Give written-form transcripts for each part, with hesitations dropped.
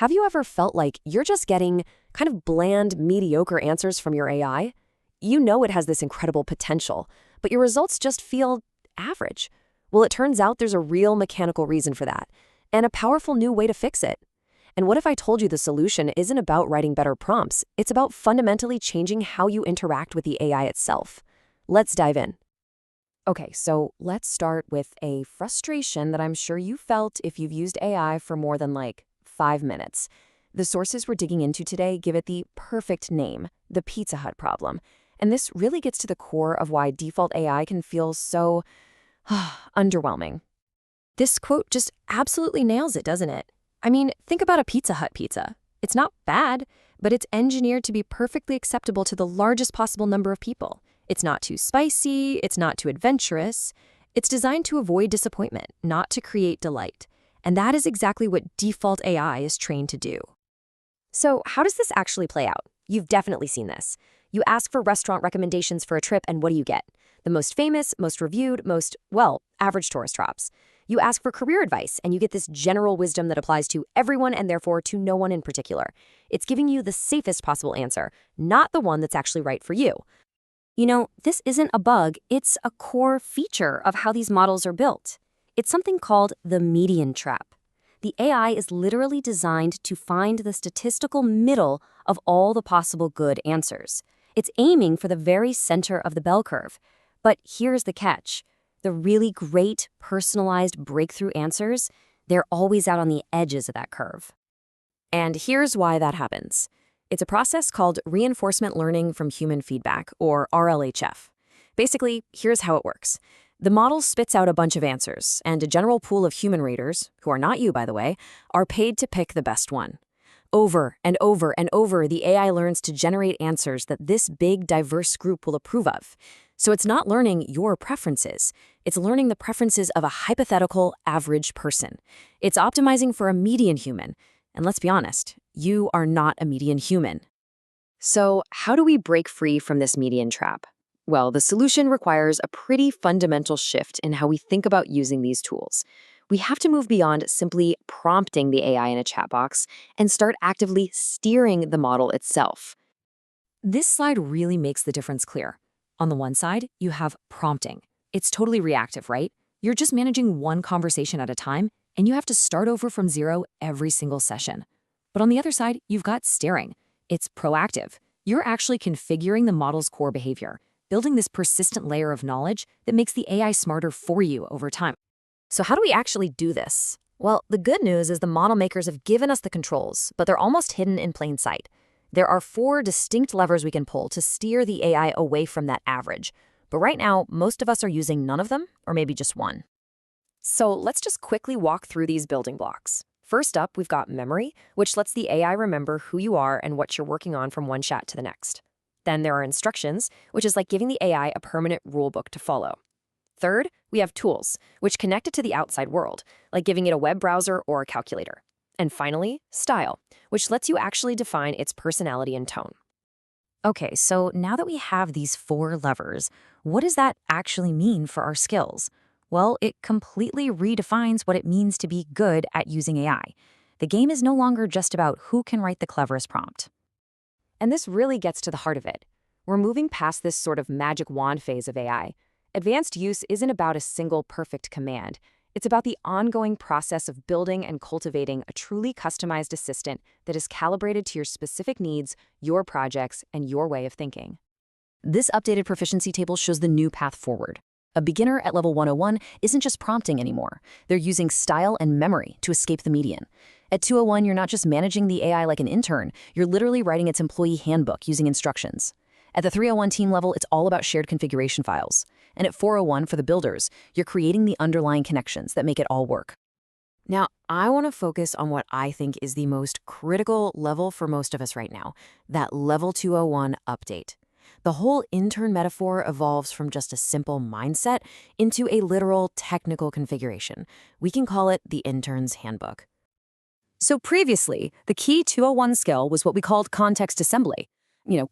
Have you ever felt like you're just getting kind of bland, mediocre answers from your AI? You know it has this incredible potential, but your results just feel average. Well, it turns out there's a real mechanical reason for that, and a powerful new way to fix it. And what if I told you the solution isn't about writing better prompts, it's about fundamentally changing how you interact with the AI itself? Let's dive in. Okay, so let's start with a frustration that I'm sure you felt if you've used AI for more than 5 minutes. The sources we're digging into today give it the perfect name, the Pizza Hut problem. And this really gets to the core of why default AI can feel so underwhelming. This quote just absolutely nails it, doesn't it? I mean, think about a Pizza Hut pizza. It's not bad, but it's engineered to be perfectly acceptable to the largest possible number of people. It's not too spicy, it's not too adventurous. It's designed to avoid disappointment, not to create delight. And that is exactly what default AI is trained to do. So how does this actually play out? You've definitely seen this. You ask for restaurant recommendations for a trip, and what do you get? The most famous, most reviewed, average tourist traps. You ask for career advice, and you get this general wisdom that applies to everyone and therefore to no one in particular. It's giving you the safest possible answer, not the one that's actually right for you. You know, this isn't a bug, it's a core feature of how these models are built. It's something called the median trap. The AI is literally designed to find the statistical middle of all the possible good answers. It's aiming for the very center of the bell curve. But here's the catch. The really great, personalized breakthrough answers, they're always out on the edges of that curve. And here's why that happens. It's a process called reinforcement learning from human feedback, or RLHF. Basically, here's how it works. The model spits out a bunch of answers, and a general pool of human raters, who are not you, by the way, are paid to pick the best one. Over and over and over, the AI learns to generate answers that this big, diverse group will approve of. So it's not learning your preferences. It's learning the preferences of a hypothetical average person. It's optimizing for a median human. And let's be honest, you are not a median human. So how do we break free from this median trap? Well, the solution requires a pretty fundamental shift in how we think about using these tools. We have to move beyond simply prompting the AI in a chat box and start actively steering the model itself. This slide really makes the difference clear. On the one side, you have prompting. It's totally reactive, right? You're just managing one conversation at a time, and you have to start over from zero every single session. But on the other side, you've got steering. It's proactive. You're actually configuring the model's core behavior, building this persistent layer of knowledge that makes the AI smarter for you over time. So how do we actually do this? Well, the good news is the model makers have given us the controls, but they're almost hidden in plain sight. There are 4 distinct levers we can pull to steer the AI away from that average. But right now, most of us are using none of them, or maybe just one. So let's just quickly walk through these building blocks. First up, we've got memory, which lets the AI remember who you are and what you're working on from one chat to the next. Then there are instructions, which is like giving the AI a permanent rulebook to follow. Third, we have tools, which connect it to the outside world, like giving it a web browser or a calculator. And finally, style, which lets you actually define its personality and tone. Okay, so now that we have these 4 levers, what does that actually mean for our skills? Well, it completely redefines what it means to be good at using AI. The game is no longer just about who can write the cleverest prompt. And this really gets to the heart of it. We're moving past this sort of magic wand phase of AI. Advanced use isn't about a single perfect command. It's about the ongoing process of building and cultivating a truly customized assistant that is calibrated to your specific needs, your projects, and your way of thinking. This updated proficiency table shows the new path forward. A beginner at level 101 isn't just prompting anymore. They're using style and memory to escape the median. At 201, you're not just managing the AI like an intern, you're literally writing its employee handbook using instructions. At the 301 team level, it's all about shared configuration files. And at 401, for the builders, you're creating the underlying connections that make it all work. Now, I want to focus on what I think is the most critical level for most of us right now, that level 201 update. The whole intern metaphor evolves from just a simple mindset into a literal technical configuration. We can call it the intern's handbook. So previously, the key 201 skill was what we called context assembly.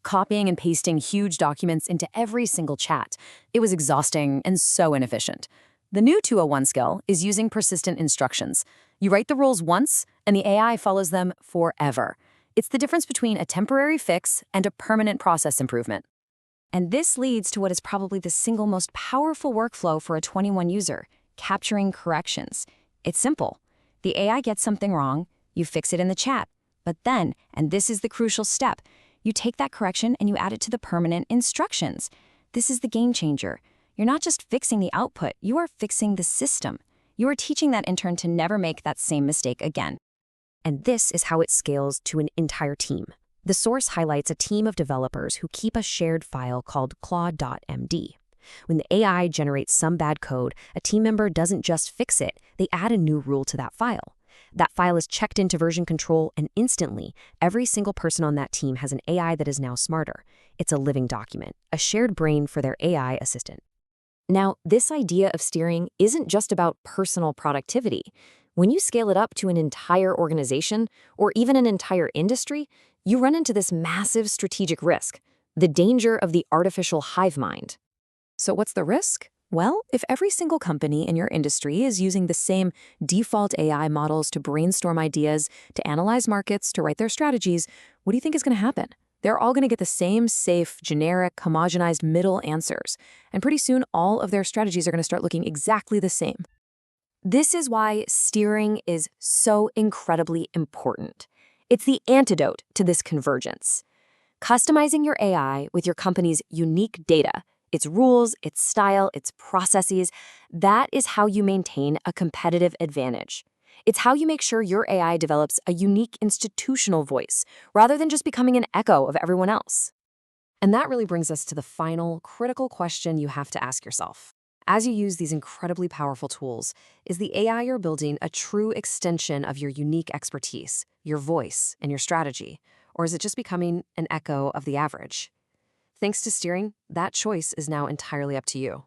Copying and pasting huge documents into every single chat. It was exhausting and so inefficient. The new 201 skill is using persistent instructions. You write the rules once, and the AI follows them forever. It's the difference between a temporary fix and a permanent process improvement. And this leads to what is probably the single most powerful workflow for a 21 user, capturing corrections. It's simple. The AI gets something wrong, you fix it in the chat. But then, and this is the crucial step, you take that correction and you add it to the permanent instructions. This is the game changer. You're not just fixing the output, you are fixing the system. You are teaching that intern to never make that same mistake again. And this is how it scales to an entire team. The source highlights a team of developers who keep a shared file called claude.md. When the AI generates some bad code, a team member doesn't just fix it, they add a new rule to that file. That file is checked into version control, and instantly, every single person on that team has an AI that is now smarter. It's a living document, a shared brain for their AI assistant. Now, this idea of steering isn't just about personal productivity. When you scale it up to an entire organization, or even an entire industry, you run into this massive strategic risk, the danger of the artificial hive mind. So what's the risk? Well, if every single company in your industry is using the same default AI models to brainstorm ideas, to analyze markets, to write their strategies, what do you think is going to happen? They're all going to get the same safe, generic, homogenized middle answers. And pretty soon, all of their strategies are going to start looking exactly the same. This is why steering is so incredibly important. It's the antidote to this convergence. Customizing your AI with your company's unique data, its rules, its style, its processes, that is how you maintain a competitive advantage. It's how you make sure your AI develops a unique institutional voice, rather than just becoming an echo of everyone else. And that really brings us to the final, critical question you have to ask yourself. As you use these incredibly powerful tools, is the AI you're building a true extension of your unique expertise, your voice, and your strategy? Or is it just becoming an echo of the average? Thanks to steering, that choice is now entirely up to you.